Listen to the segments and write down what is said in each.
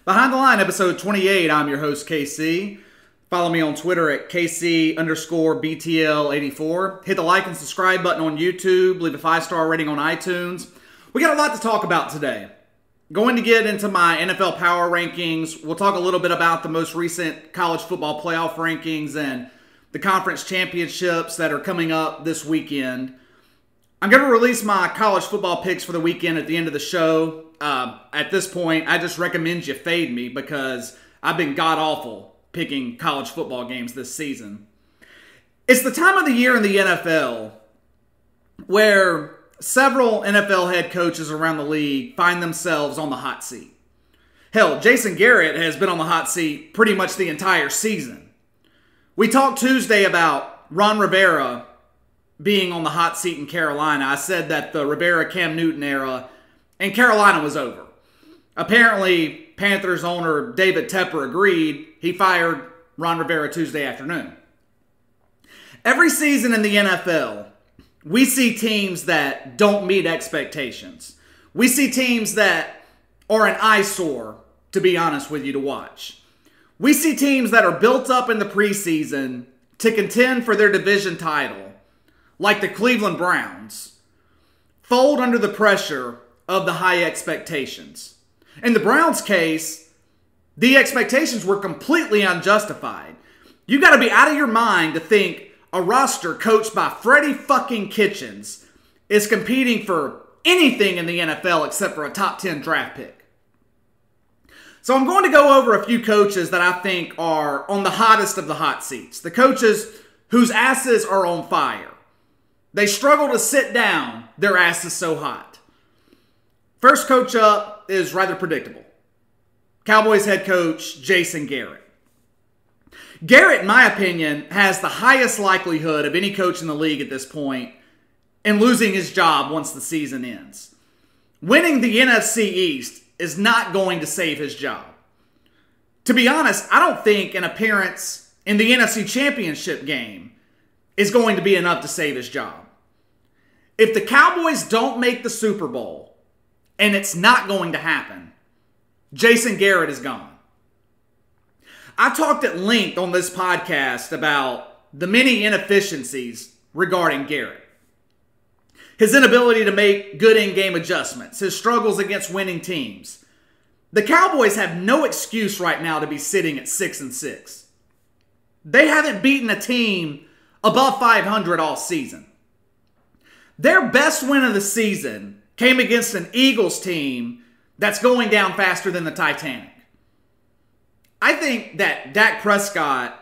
Behind the Line, episode 28. I'm your host, KC. Follow me on Twitter at KC_BTL84. Hit the like and subscribe button on YouTube. Leave a 5-star rating on iTunes. We got a lot to talk about today. Going to get into my NFL power rankings. We'll talk a little bit about the most recent college football playoff rankings and the conference championships that are coming up this weekend. I'm going to release my college football picks for the weekend at the end of the show. At this point, I just recommend you fade me because I've been god-awful picking college football games this season. It's the time of the year in the NFL where several NFL head coaches around the league find themselves on the hot seat. Hell, Jason Garrett has been on the hot seat pretty much the entire season. We talked Tuesday about Ron Rivera being on the hot seat in Carolina. I said that the Rivera-Cam Newton era in Carolina was over. Apparently, Panthers owner David Tepper agreed. He fired Ron Rivera Tuesday afternoon. Every season in the NFL, we see teams that don't meet expectations. We see teams that are an eyesore, to be honest with you, to watch. We see teams that are built up in the preseason to contend for their division title, like the Cleveland Browns, fold under the pressure of the high expectations. In the Browns' case, the expectations were completely unjustified. You got to be out of your mind to think a roster coached by Freddie fucking Kitchens is competing for anything in the NFL except for a top 10 draft pick. So I'm going to go over a few coaches that I think are on the hottest of the hot seats. The coaches whose asses are on fire. They struggle to sit down, their ass is so hot. First coach up is rather predictable. Cowboys head coach Jason Garrett. Garrett, in my opinion, has the highest likelihood of any coach in the league at this point in losing his job once the season ends. Winning the NFC East is not going to save his job. To be honest, I don't think an appearance in the NFC Championship game is going to be enough to save his job. If the Cowboys don't make the Super Bowl, and it's not going to happen, Jason Garrett is gone. I talked at length on this podcast about the many inefficiencies regarding Garrett. His inability to make good in-game adjustments, his struggles against winning teams. The Cowboys have no excuse right now to be sitting at 6-6. They haven't beaten a team above 500 all season. Their best win of the season came against an Eagles team that's going down faster than the Titanic. I think that Dak Prescott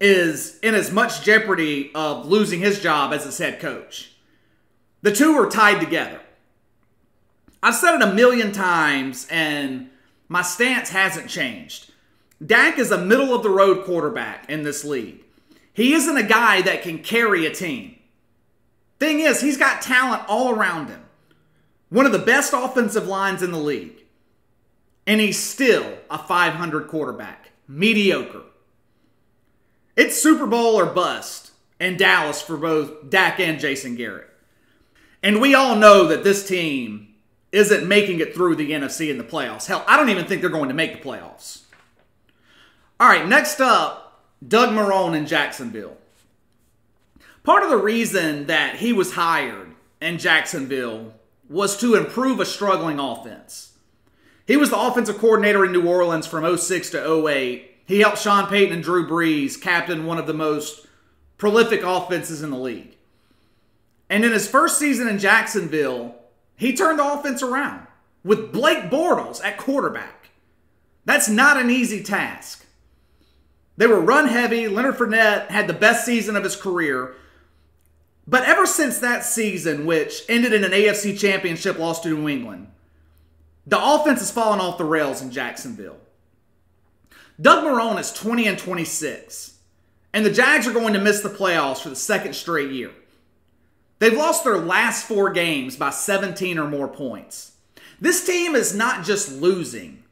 is in as much jeopardy of losing his job as his head coach. The two are tied together. I've said it a million times, and my stance hasn't changed. Dak is a middle-of-the-road quarterback in this league. He isn't a guy that can carry a team. Thing is, he's got talent all around him. One of the best offensive lines in the league. And he's still a 500 quarterback. Mediocre. It's Super Bowl or bust in Dallas for both Dak and Jason Garrett. And we all know that this team isn't making it through the NFC in the playoffs. Hell, I don't even think they're going to make the playoffs. All right, next up, Doug Marrone in Jacksonville. Part of the reason that he was hired in Jacksonville was to improve a struggling offense. He was the offensive coordinator in New Orleans from 2006 to 2008. He helped Sean Payton and Drew Brees captain one of the most prolific offenses in the league. And in his first season in Jacksonville, he turned the offense around with Blake Bortles at quarterback. That's not an easy task. They were run heavy. Leonard Fournette had the best season of his career. But ever since that season, which ended in an AFC Championship loss to New England, the offense has fallen off the rails in Jacksonville. Doug Marrone is 20-26, and the Jags are going to miss the playoffs for the second straight year. They've lost their last 4 games by 17 or more points. This team is not just losing.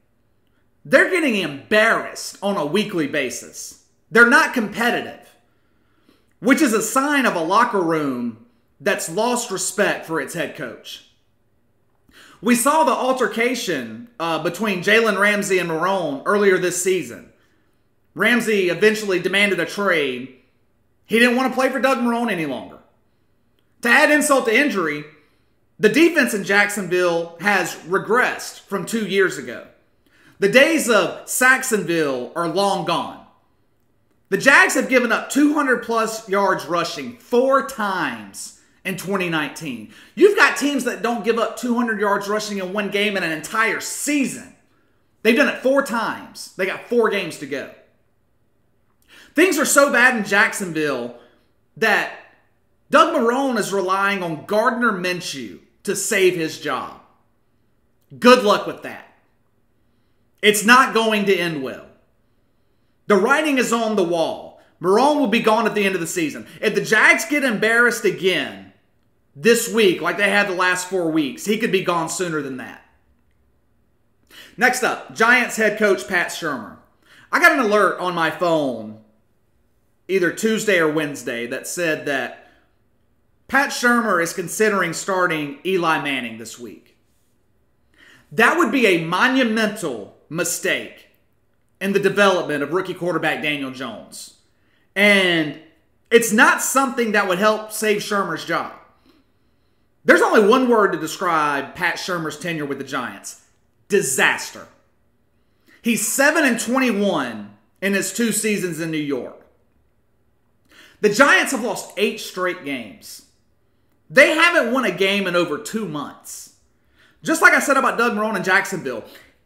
They're getting embarrassed on a weekly basis. They're not competitive, which is a sign of a locker room that's lost respect for its head coach. We saw the altercation between Jalen Ramsey and Marrone earlier this season. Ramsey eventually demanded a trade. He didn't want to play for Doug Marrone any longer. To add insult to injury, the defense in Jacksonville has regressed from 2 years ago. The days of Saxonville are long gone. The Jags have given up 200-plus yards rushing 4 times in 2019. You've got teams that don't give up 200 yards rushing in one game in an entire season. They've done it 4 times. They got 4 games to go. Things are so bad in Jacksonville that Doug Marrone is relying on Gardner Minshew to save his job. Good luck with that. It's not going to end well. The writing is on the wall. Marrone will be gone at the end of the season. If the Jags get embarrassed again this week, like they had the last 4 weeks, he could be gone sooner than that. Next up, Giants head coach Pat Shurmur. I got an alert on my phone either Tuesday or Wednesday that said that Pat Shurmur is considering starting Eli Manning this week. That would be a monumental mistake in the development of rookie quarterback Daniel Jones. And it's not something that would help save Shurmur's job. There's only one word to describe Pat Shurmur's tenure with the Giants: disaster. He's 7-21 in his 2 seasons in New York. The Giants have lost 8 straight games. They haven't won a game in over 2 months. Just like I said about Doug Marrone in Jacksonville,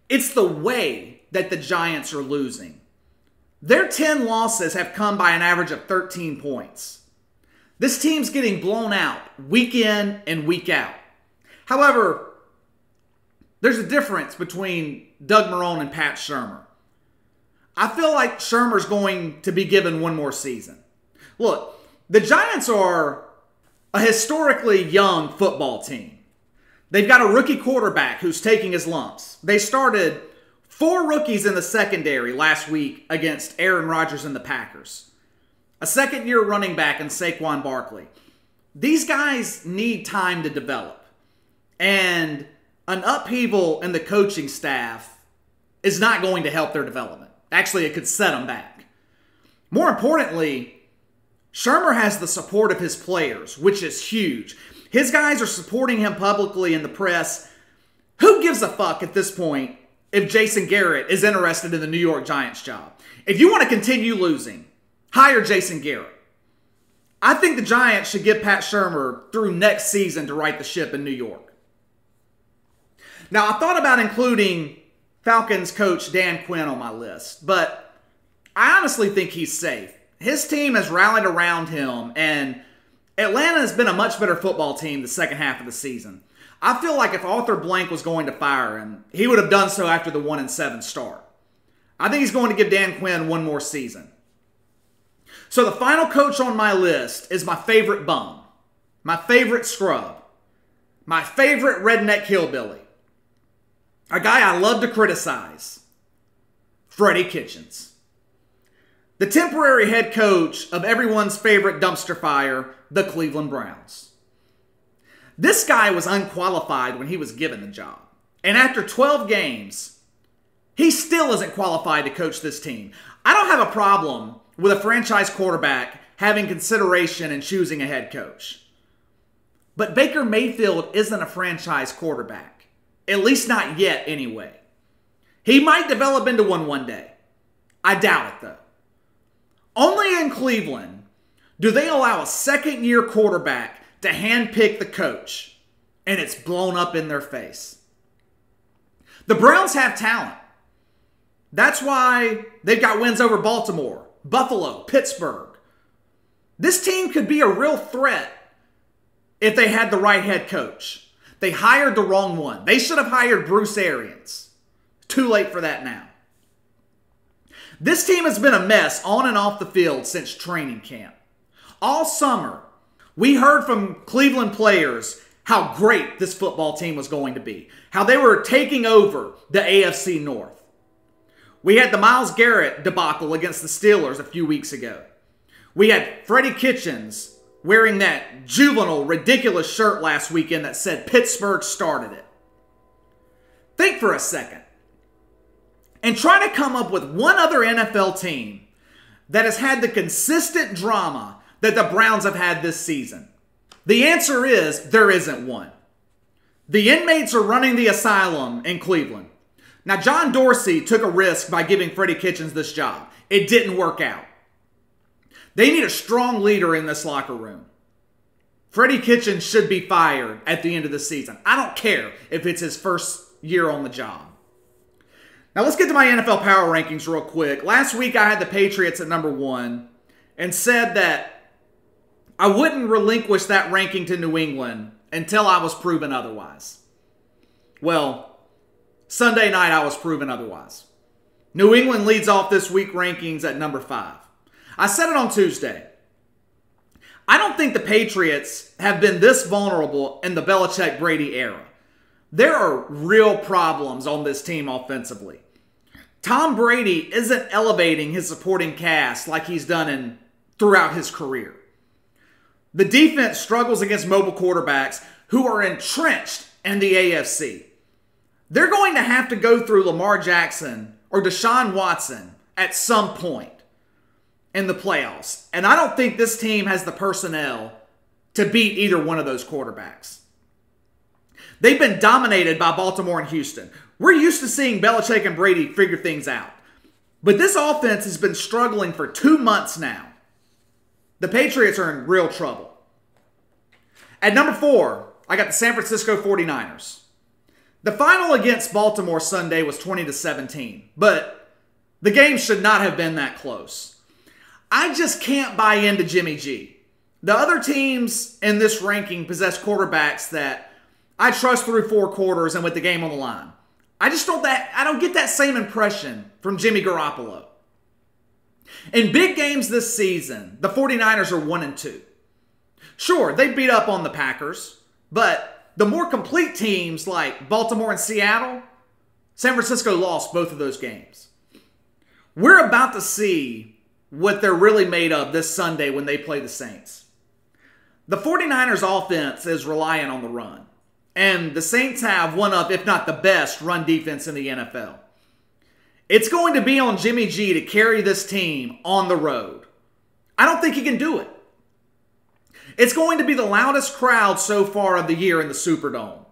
it's the way that the Giants are losing. Their 10 losses have come by an average of 13 points. This team's getting blown out week in and week out. However, there's a difference between Doug Marrone and Pat Shurmur. I feel like Shurmur's going to be given one more season. Look, the Giants are a historically young football team. They've got a rookie quarterback who's taking his lumps. They started 4 rookies in the secondary last week against Aaron Rodgers and the Packers. A second-year running back in Saquon Barkley. These guys need time to develop. And an upheaval in the coaching staff is not going to help their development. Actually, it could set them back. More importantly, Shurmur has the support of his players, which is huge. His guys are supporting him publicly in the press. Who gives a fuck at this point if Jason Garrett is interested in the New York Giants job? If you want to continue losing, hire Jason Garrett. I think the Giants should give Pat Shurmur through next season to right the ship in New York. Now, I thought about including Falcons coach Dan Quinn on my list, but I honestly think he's safe. His team has rallied around him, and Atlanta has been a much better football team the second half of the season. I feel like if Arthur Blank was going to fire him, he would have done so after the 1-7 start. I think he's going to give Dan Quinn one more season. So the final coach on my list is my favorite bum, my favorite scrub, my favorite redneck hillbilly, a guy I love to criticize, Freddie Kitchens. The temporary head coach of everyone's favorite dumpster fire, the Cleveland Browns. This guy was unqualified when he was given the job. And after 12 games, he still isn't qualified to coach this team. I don't have a problem with a franchise quarterback having consideration in choosing a head coach. But Baker Mayfield isn't a franchise quarterback. At least not yet, anyway. He might develop into one day. I doubt it, though. Only in Cleveland do they allow a second-year quarterback to handpick the coach, and it's blown up in their face. The Browns have talent. That's why they've got wins over Baltimore, Buffalo, Pittsburgh. This team could be a real threat if they had the right head coach. They hired the wrong one. They should have hired Bruce Arians. Too late for that now. This team has been a mess on and off the field since training camp. All summer, we heard from Cleveland players how great this football team was going to be, how they were taking over the AFC North. We had the Myles Garrett debacle against the Steelers a few weeks ago. We had Freddie Kitchens wearing that juvenile, ridiculous shirt last weekend that said Pittsburgh started it. Think for a second and try to come up with one other NFL team that has had the consistent drama that the Browns have had this season. The answer is there isn't one. The inmates are running the asylum in Cleveland. Now, John Dorsey took a risk by giving Freddie Kitchens this job. It didn't work out. They need a strong leader in this locker room. Freddie Kitchens should be fired at the end of the season. I don't care if it's his first year on the job. Now let's get to my NFL power rankings real quick. Last week I had the Patriots at number 1 and said that I wouldn't relinquish that ranking to New England until I was proven otherwise. Well, Sunday night I was proven otherwise. New England leads off this week rankings at number 5. I said it on Tuesday. I don't think the Patriots have been this vulnerable in the Belichick-Brady era. There are real problems on this team offensively. Tom Brady isn't elevating his supporting cast like he's done throughout his career. The defense struggles against mobile quarterbacks who are entrenched in the AFC. They're going to have to go through Lamar Jackson or Deshaun Watson at some point in the playoffs. And I don't think this team has the personnel to beat either one of those quarterbacks. They've been dominated by Baltimore and Houston. We're used to seeing Belichick and Brady figure things out. But this offense has been struggling for 2 months now. The Patriots are in real trouble. At number 4, I got the San Francisco 49ers. The final against Baltimore Sunday was 20-17, but the game should not have been that close. I just can't buy into Jimmy G. The other teams in this ranking possess quarterbacks that I trust through 4 quarters and with the game on the line. I don't get that same impression from Jimmy Garoppolo. In big games this season, the 49ers are 1-2. Sure, they beat up on the Packers, but the more complete teams like Baltimore and Seattle, San Francisco lost both of those games. We're about to see what they're really made of this Sunday when they play the Saints. The 49ers offense is reliant on the run, and the Saints have one of, if not the best, run defense in the NFL. It's going to be on Jimmy G to carry this team on the road. I don't think he can do it. It's going to be the loudest crowd so far of the year in the Superdome.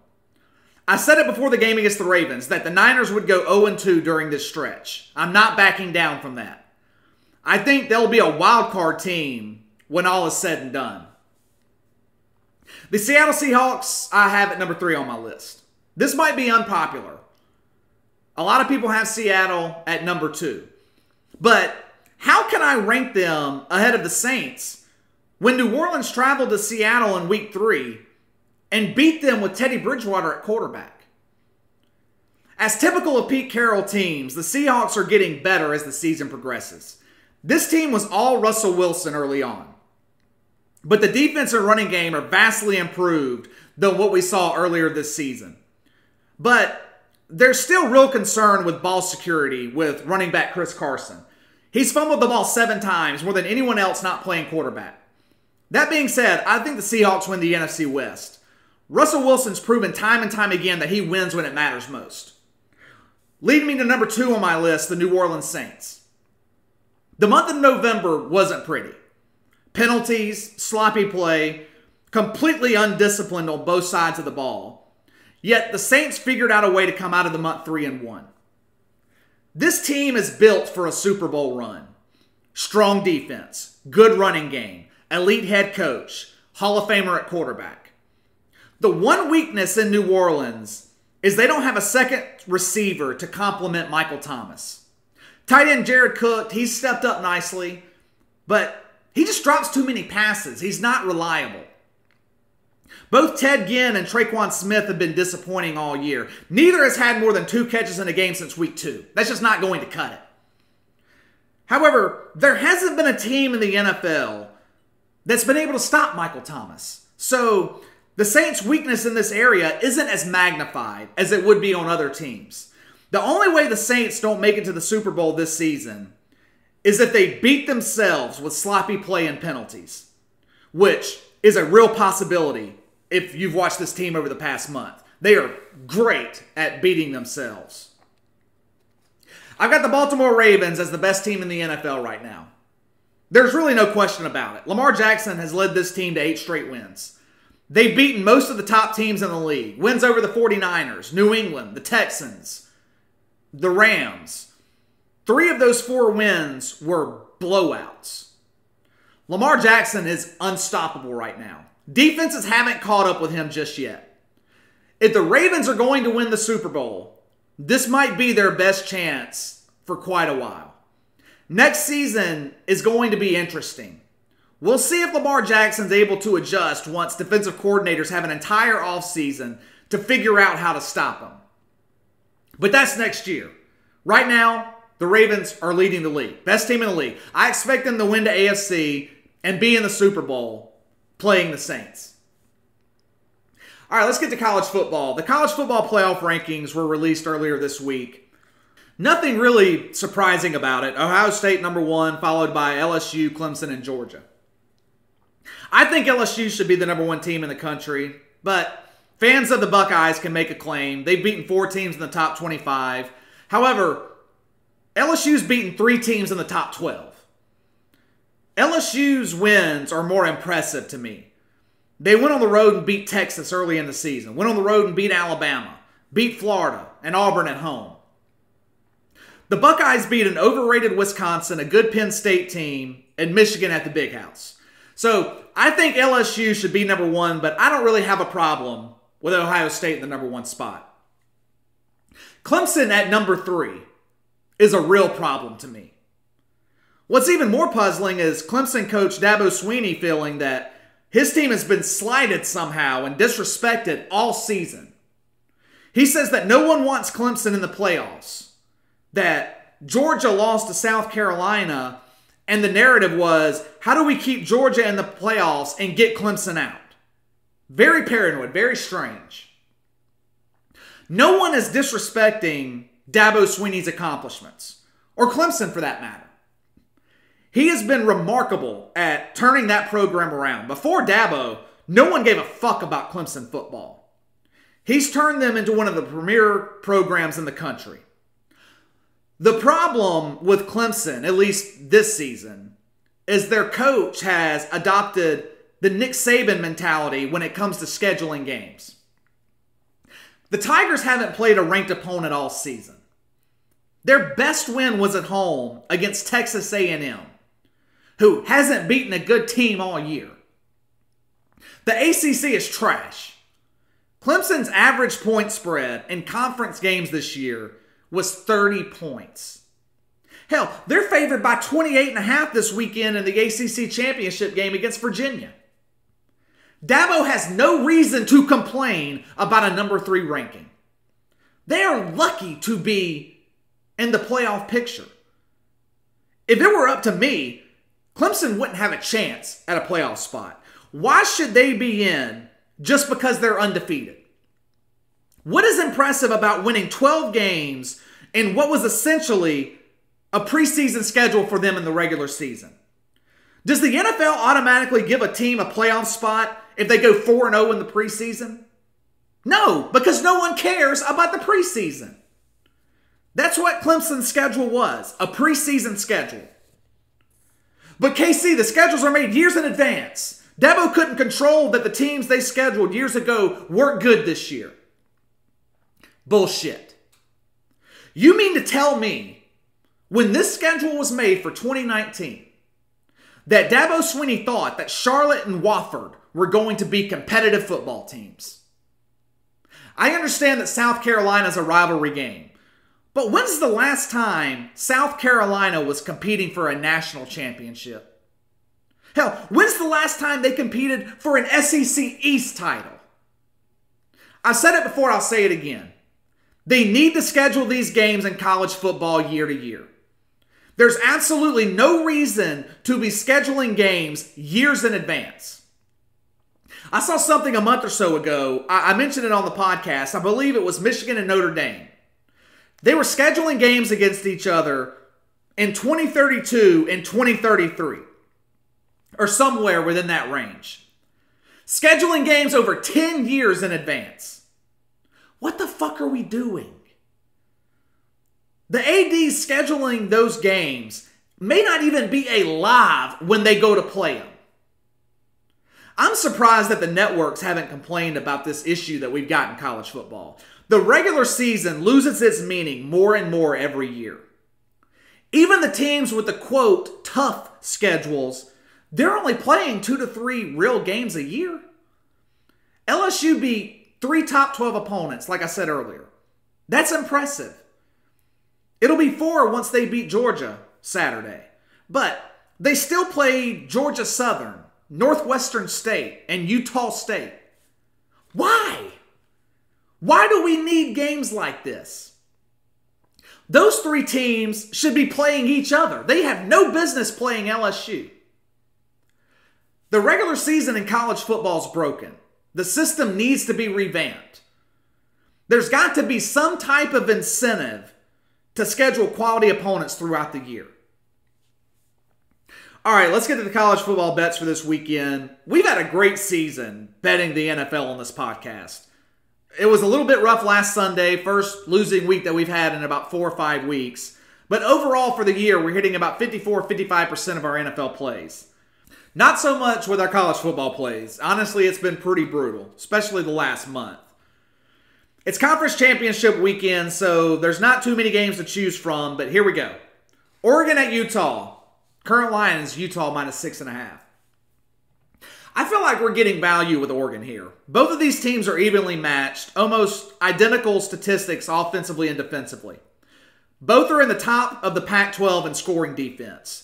I said it before the game against the Ravens that the Niners would go 0-2 during this stretch. I'm not backing down from that. I think they'll be a wild card team when all is said and done. The Seattle Seahawks I have at number 3 on my list. This might be unpopular. A lot of people have Seattle at number 2. But how can I rank them ahead of the Saints when New Orleans traveled to Seattle in week 3 and beat them with Teddy Bridgewater at quarterback? As typical of Pete Carroll teams, the Seahawks are getting better as the season progresses. This team was all Russell Wilson early on. But the defense and running game are vastly improved than what we saw earlier this season. But there's still real concern with ball security with running back Chris Carson. He's fumbled the ball 7 times, more than anyone else not playing quarterback. That being said, I think the Seahawks win the NFC West. Russell Wilson's proven time and time again that he wins when it matters most. Leading me to number 2 on my list, the New Orleans Saints. The month of November wasn't pretty. Penalties, sloppy play, completely undisciplined on both sides of the ball. Yet the Saints figured out a way to come out of the month 3-1. This team is built for a Super Bowl run. Strong defense, good running game, elite head coach, Hall of Famer at quarterback. The one weakness in New Orleans is they don't have a second receiver to complement Michael Thomas. Tight end Jared Cook, he's stepped up nicely, but he just drops too many passes. He's not reliable. Both Ted Ginn and Traquan Smith have been disappointing all year. Neither has had more than 2 catches in a game since week 2. That's just not going to cut it. However, there hasn't been a team in the NFL that's been able to stop Michael Thomas. So the Saints' weakness in this area isn't as magnified as it would be on other teams. The only way the Saints don't make it to the Super Bowl this season is if they beat themselves with sloppy play and penalties, which is a real possibility if you've watched this team over the past month. They are great at beating themselves. I've got the Baltimore Ravens as the best team in the NFL right now. There's really no question about it. Lamar Jackson has led this team to 8 straight wins. They've beaten most of the top teams in the league. Wins over the 49ers, New England, the Texans, the Rams. 3 of those 4 wins were blowouts. Lamar Jackson is unstoppable right now. Defenses haven't caught up with him just yet. If the Ravens are going to win the Super Bowl, this might be their best chance for quite a while. Next season is going to be interesting. We'll see if Lamar Jackson's able to adjust once defensive coordinators have an entire offseason to figure out how to stop him. But that's next year. Right now, the Ravens are leading the league. Best team in the league. I expect them to win the AFC and be in the Super Bowl playing the Saints. All right, let's get to college football. The college football playoff rankings were released earlier this week. Nothing really surprising about it. Ohio State number 1, followed by LSU, Clemson, and Georgia. I think LSU should be the number 1 team in the country, but fans of the Buckeyes can make a claim. They've beaten 4 teams in the top 25. However, LSU's beaten 3 teams in the top 12. LSU's wins are more impressive to me. They went on the road and beat Texas early in the season. Went on the road and beat Alabama. Beat Florida and Auburn at home. The Buckeyes beat an overrated Wisconsin, a good Penn State team, and Michigan at the Big House. So I think LSU should be number 1, but I don't really have a problem with Ohio State in the number 1 spot. Clemson at number 3 is a real problem to me. What's even more puzzling is Clemson coach Dabo Swinney feeling that his team has been slighted somehow and disrespected all season. He says that no one wants Clemson in the playoffs, that Georgia lost to South Carolina, and the narrative was, how do we keep Georgia in the playoffs and get Clemson out? Very paranoid, very strange. No one is disrespecting Dabo Swinney's accomplishments, or Clemson for that matter. He has been remarkable at turning that program around. Before Dabo, no one gave a fuck about Clemson football. He's turned them into one of the premier programs in the country. The problem with Clemson, at least this season, is their coach has adopted the Nick Saban mentality when it comes to scheduling games. The Tigers haven't played a ranked opponent all season. Their best win was at home against Texas A&M, who hasn't beaten a good team all year. The ACC is trash. Clemson's average point spread in conference games this year was 30 points. Hell, they're favored by 28.5 this weekend in the ACC championship game against Virginia. Dabo has no reason to complain about a number 3 ranking. They are lucky to be in the playoff picture. If it were up to me, Clemson wouldn't have a chance at a playoff spot. Why should they be in just because they're undefeated? What is impressive about winning 12 games in what was essentially a preseason schedule for them in the regular season? Does the NFL automatically give a team a playoff spot if they go 4-0 in the preseason? No, because no one cares about the preseason. That's what Clemson's schedule was, a preseason schedule. But KC, the schedules are made years in advance. Dabo couldn't control that the teams they scheduled years ago weren't good this year. Bullshit. You mean to tell me, when this schedule was made for 2019, that Dabo Swinney thought that Charlotte and Wofford were going to be competitive football teams? I understand that South Carolina is a rivalry game, but when's the last time South Carolina was competing for a national championship? Hell, when's the last time they competed for an SEC East title? I've said it before, I'll say it again. They need to schedule these games in college football year to year. There's absolutely no reason to be scheduling games years in advance. I saw something a month or so ago. I mentioned it on the podcast. I believe it was Michigan and Notre Dame. They were scheduling games against each other in 2032 and 2033, or somewhere within that range. Scheduling games over 10 years in advance. What the fuck are we doing? The ADs scheduling those games may not even be alive when they go to play them. I'm surprised that the networks haven't complained about this issue that we've got in college football. The regular season loses its meaning more and more every year. Even the teams with the, quote, tough schedules, they're only playing 2 to 3 real games a year. LSU beat 3 top 12 opponents, like I said earlier. That's impressive. It'll be 4 once they beat Georgia Saturday. But they still played Georgia Southern, Northwestern State, and Utah State. Why? Why do we need games like this? Those 3 teams should be playing each other. They have no business playing LSU. The regular season in college football is broken. The system needs to be revamped. There's got to be some type of incentive to schedule quality opponents throughout the year. All right, let's get to the college football bets for this weekend. We've had a great season betting the NFL on this podcast. It was a little bit rough last Sunday, first losing week that we've had in about 4 or 5 weeks. But overall for the year, we're hitting about 54-55% of our NFL plays. Not so much with our college football plays. Honestly, it's been pretty brutal, especially the last month. It's conference championship weekend, so there's not too many games to choose from, but here we go. Oregon at Utah. Current line is Utah minus 6.5. I feel like we're getting value with Oregon here. Both of these teams are evenly matched, almost identical statistics offensively and defensively. Both are in the top of the Pac-12 in scoring defense.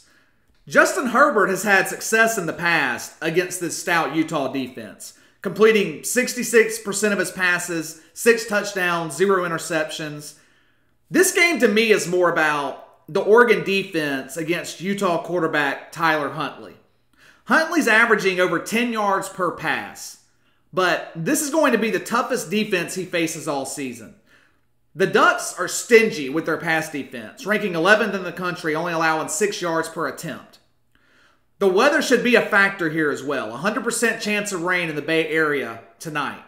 Justin Herbert has had success in the past against this stout Utah defense, completing 66% of his passes, 6 touchdowns, 0 interceptions. This game to me is more about the Oregon defense against Utah quarterback Tyler Huntley. Huntley's averaging over 10 yards per pass, but this is going to be the toughest defense he faces all season. The Ducks are stingy with their pass defense, ranking 11th in the country, only allowing 6 yards per attempt. The weather should be a factor here as well. 100% chance of rain in the Bay Area tonight.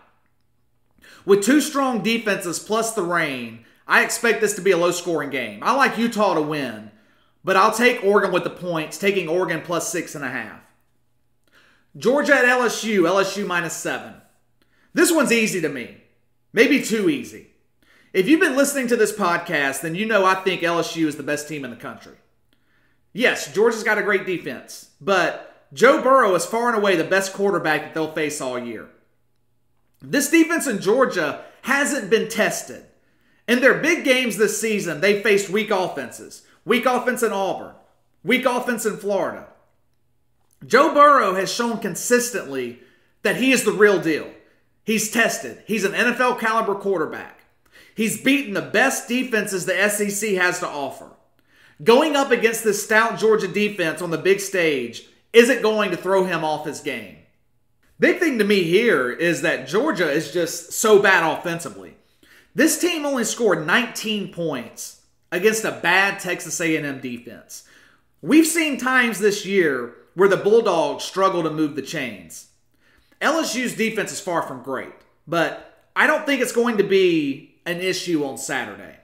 With 2 strong defenses plus the rain, I expect this to be a low-scoring game. I like Utah to win, but I'll take Oregon with the points, taking Oregon plus 6.5. Georgia at LSU, LSU minus 7. This one's easy to me. Maybe too easy. If you've been listening to this podcast, then you know I think LSU is the best team in the country. Yes, Georgia's got a great defense, but Joe Burrow is far and away the best quarterback that they'll face all year. This defense in Georgia hasn't been tested. In their big games this season, they faced weak offenses. Weak offense in Auburn. Weak offense in Florida. Joe Burrow has shown consistently that he is the real deal. He's tested. He's an NFL caliber quarterback. He's beaten the best defenses the SEC has to offer. Going up against this stout Georgia defense on the big stage isn't going to throw him off his game. Big thing to me here is that Georgia is just so bad offensively. This team only scored 19 points against a bad Texas A&M defense. We've seen times this year where the Bulldogs struggle to move the chains. LSU's defense is far from great, but I don't think it's going to be an issue on Saturday.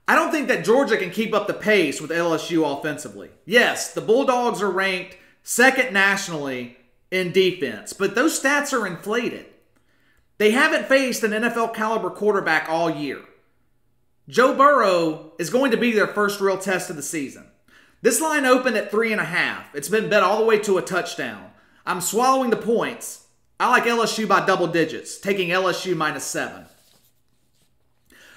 I don't think that Georgia can keep up the pace with LSU offensively. Yes, the Bulldogs are ranked 2nd nationally in defense, but those stats are inflated. They haven't faced an NFL caliber quarterback all year. Joe Burrow is going to be their first real test of the season. This line opened at 3.5. It's been bet all the way to a touchdown. I'm swallowing the points. I like LSU by double digits, taking LSU minus 7.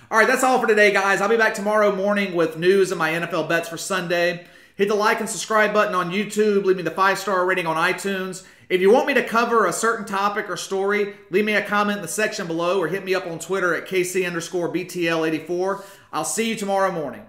All right, that's all for today, guys. I'll be back tomorrow morning with news and my NFL bets for Sunday. Hit the like and subscribe button on YouTube. Leave me the 5-star rating on iTunes. If you want me to cover a certain topic or story, leave me a comment in the section below or hit me up on Twitter at KC_BTL84. I'll see you tomorrow morning.